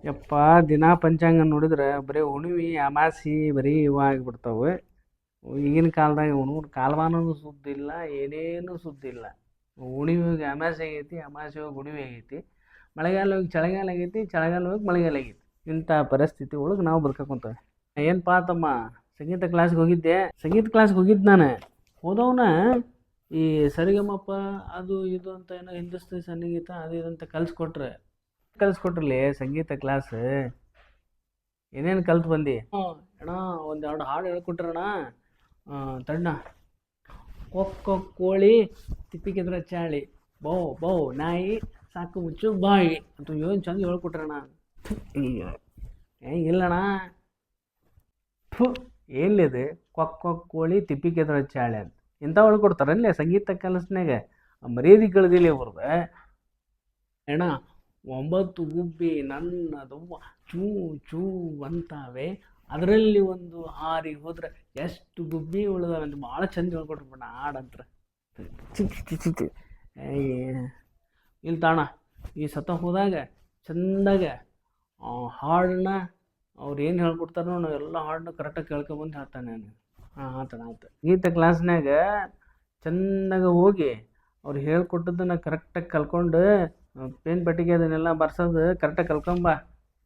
ಯಪ್ಪ ದಿನಾ ಪಂಚಾಂಗ ನೋಡಿದ್ರೆ ಬರೀ ಹುಣ್ಣಿಮೆ ಅಮಾಸಿ ಬರೀ ಇವ ಆಗಿಬಿಡ್ತಾವೆ. ಈಗಿನ ಕಾಲದಾಗ ಹುಡುಗರು ಕಾಲಮಾನನೂ ಸುದ್ದಿ ಇಲ್ಲ, ಏನೇನು ಸುದ್ದಿ ಇಲ್ಲ. ಹುಣ್ಣಿಮೆ ಹೋಗಿ ಅಮಾಸೆ ಆಗೈತಿ, ಅಮಾಸೆ ಹೋಗಿ ಹುಣ್ಣಿಮೆ ಆಗೈತಿ, ಮಳೆಗಾಲ ಹೋಗಿ ಚಳಿಗಾಲ ಆಗೈತಿ, ಚಳಿಗಾಲ ಹೋಗಿ ಮಳೆಗಾಲ ಆಗೈತಿ. ಇಂಥ ಪರಿಸ್ಥಿತಿ ಒಳಗೆ ನಾವು ಬದುಕುಂತೇವೆ. ಏನಪ್ಪಾ ತಮ್ಮ, ಸಂಗೀತ ಕ್ಲಾಸ್ಗೆ ಹೋಗಿದ್ದೆ. ಸಂಗೀತ ಕ್ಲಾಸ್ಗೆ ಹೋಗಿದ್ದು ನಾನು. ಹೋದವನ ಈ ಸರಿಗಮಪ ಅದು ಇದು ಅಂತ ಏನೋ ಹಿಂದೂಸ್ತಾನಿ ಸಂಗೀತ ಅದು ಇದು ಅಂತ ಕಲಿಸ್ಕೊಟ್ರಲ್ಲಿ ಸಂಗೀತ ಕ್ಲಾಸ್. ಏನೇನು ಕಲ್ತು ಬಂದು ಅಣ್ಣ ಒಂದೆರಡು ಹಾಡು ಹೇಳ್ಕೊಟ್ರಣ್ಣ. ತಣ್ಣ ಕೊಕ್ಕೊ ಕೋಳಿ ತಿಪ್ಪಿಗೆದ್ರ ಚಾಳಿ ಬೌ ಬೌ ನಾಯಿ ಸಾಕು ಮುಚ್ಚು ಬಾಯಿ ಅಂತ ಏನು ಚಂದ ಹೇಳ್ಕೊಟ್ರಣ್ಣ. ಇಲ್ಲಣ್ಣ, ಎಲ್ಲಿದೆ ಕೊಕ್ಕೊ ಕೋಳಿ ತಿಪ್ಪಿಗೆದ್ರ ಚಾಳಿ ಅಂತ ಇಂಥ ಹೇಳ್ಕೊಡ್ತಾರಲ್ಲೇ ಸಂಗೀತ ಕಲಸ್ನಾಗ. ಮರ್ಯಾದೆ ಕಳೆದಿಲ್ಲ ಅವ್ರದ್ದು. ಅಣ್ಣ 9 ಗುಬ್ಬಿ ನನ್ನದು ಚೂ ಚೂ ಅಂತಾವೆ, ಅದರಲ್ಲಿ ಒಂದು ಹಾರಿ ಹೋದ್ರೆ ಎಷ್ಟು ಗುಬ್ಬಿ ಉಳಿದಾವೆ ಅಂತ ಭಾಳ ಚಂದ ಹೇಳ್ಕೊಟ್ರಣ್ಣ ಹಾಡಂತ್ರ. ಇಲ್ಲಿ ತಾಣ ಈ ಸತ ಹೋದಾಗ ಚಂದಾಗ ಹಾಡನ್ನ ಅವ್ರು ಏನು ಹೇಳ್ಕೊಡ್ತಾರೋ ನಾವು ಎಲ್ಲ ಹಾಡನ್ನ ಕರೆಕ್ಟಾಗಿ ಕೇಳ್ಕೊಬಂದು ಹೇಳ್ತಾನೆ ನಾನು. ಆತ ಗೀತ ಕ್ಲಾಸ್ನಾಗ ಚೆಂದಾಗ ಹೋಗಿ ಅವ್ರು ಹೇಳ್ಕೊಟ್ಟದನ್ನು ಕರೆಕ್ಟಾಗಿ ಕಲ್ಕೊಂಡು ಪೇನ್ ಪೆಟ್ಟಿಗೆ ಅದನ್ನೆಲ್ಲ ಬರ್ಸೋದು ಕರೆಕ್ಟಾಗಿ ಕಲ್ಕೊಂಬ.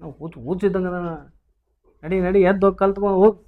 ನಾವು ಹುಚ್ಚಿದ್ದಂಗೆ ನಡಿ ಎದ್ದು ಹೋಗಿ ಕಲ್ತ್ಕೊ ಹೋಗಿ.